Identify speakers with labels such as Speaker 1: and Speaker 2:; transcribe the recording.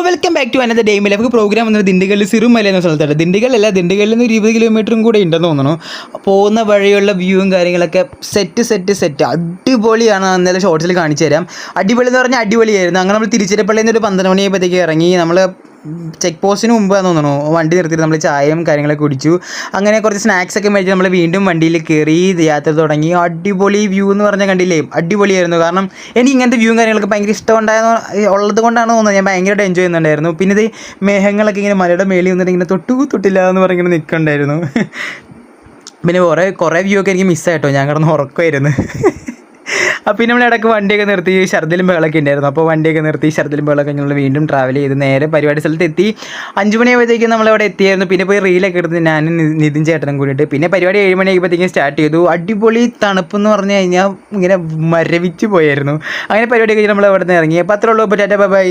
Speaker 1: Welcome back to another day നമുക്ക് programme വന്നത് ദിണ്ടിഗലിൽ സിറുമല എന്ന സ്ഥലത്താണ്. ദിണ്ടിഗലിൽ നിന്ന് 20 കിലോമീറ്ററും കൂടെ ഉണ്ടെന്ന് തോന്നുന്നു. പോകുന്ന വഴിയുള്ള വ്യൂവും കാര്യങ്ങളൊക്കെ സെറ്റ് അടിപൊളിയാണ്. അന്നേരം ഷോർട്സിൽ കാണിച്ചു തരാം. അടിപൊളി എന്ന് പറഞ്ഞാൽ അടിപൊളിയായിരുന്നു. അങ്ങനെ നമ്മൾ തിരുച്ചിരപ്പള്ളിയിൽ നിന്ന് ഒരു 12 മണിയായപ്പോഴത്തേക്ക് ഇറങ്ങി. നമ്മൾ ചെക്ക് പോസ്റ്റിന് മുമ്പാന്ന് തോന്നുന്നു വണ്ടി നിർത്തിയിട്ട് നമ്മൾ ചായയും കാര്യങ്ങളൊക്കെ കുടിച്ചു. അങ്ങനെ കുറച്ച് സ്നാക്സൊക്കെ മേടിച്ച് നമ്മൾ വീണ്ടും വണ്ടിയിൽ കയറി യാത്ര തുടങ്ങി. അടിപൊളി വ്യൂ എന്ന് പറഞ്ഞാൽ കണ്ടില്ലേ, അടിപൊളിയായിരുന്നു. കാരണം എനിക്ക് ഇങ്ങനത്തെ വ്യൂവും കാര്യങ്ങളൊക്കെ ഭയങ്കര ഉള്ളത് കൊണ്ടാണ് തോന്നുന്നത്. ഞാൻ ഭയങ്കരമായിട്ട് എൻജോയ് ചെയ്യുന്നുണ്ടായിരുന്നു. പിന്നെ ഇത് മേഘങ്ങളൊക്കെ ഇങ്ങനെ മലയുടെ മേളിൽ വന്നിട്ട് ഇങ്ങനെ തൊട്ടില്ല എന്ന് പറഞ്ഞ് ഇങ്ങനെ നിൽക്കുന്നുണ്ടായിരുന്നു. പിന്നെ കുറേ വ്യൂ ഒക്കെ എനിക്ക് മിസ്സായിട്ടോ. ഞാൻ കിടന്ന് ഉറക്കമായിരുന്നു. അപ്പോൾ പിന്നെ നമ്മൾ ഇടയ്ക്ക് വണ്ടിയൊക്കെ നിർത്തി ഛർദിലും ബഹളമൊക്കെ ഉണ്ടായിരുന്നു. അപ്പോൾ വണ്ടിയൊക്കെ നിർത്തി ഛർദിലും ബഹളമൊക്കെ ഞങ്ങൾ വീണ്ടും ട്രാവൽ ചെയ്ത് നേരെ പരിപാടി സ്ഥലത്ത് എത്തി. 5 മണിയാകുമ്പോഴത്തേക്കും നമ്മളവിടെ എത്തിയായിരുന്നു. പിന്നെ പോയി റീലൊക്കെ എടുത്ത് ഞാനും നിതിൻ ചേട്ടനും കൂടിയിട്ട്. പിന്നെ പരിപാടി 7 മണിയാകുമ്പോഴത്തേക്കും സ്റ്റാർട്ട് ചെയ്തു. അടിപൊളി തണുപ്പെന്ന് പറഞ്ഞു കഴിഞ്ഞാൽ ഇങ്ങനെ മരവിച്ച് പോയായിരുന്നു. അങ്ങനെ പരിപാടിയൊക്കെ നമ്മൾ അവിടെ നിന്ന് ഇറങ്ങി. അപ്പോൾ അത്രേ ഉള്ളൂ. അപ്പോൾ ടാറ്റാ ബൈ.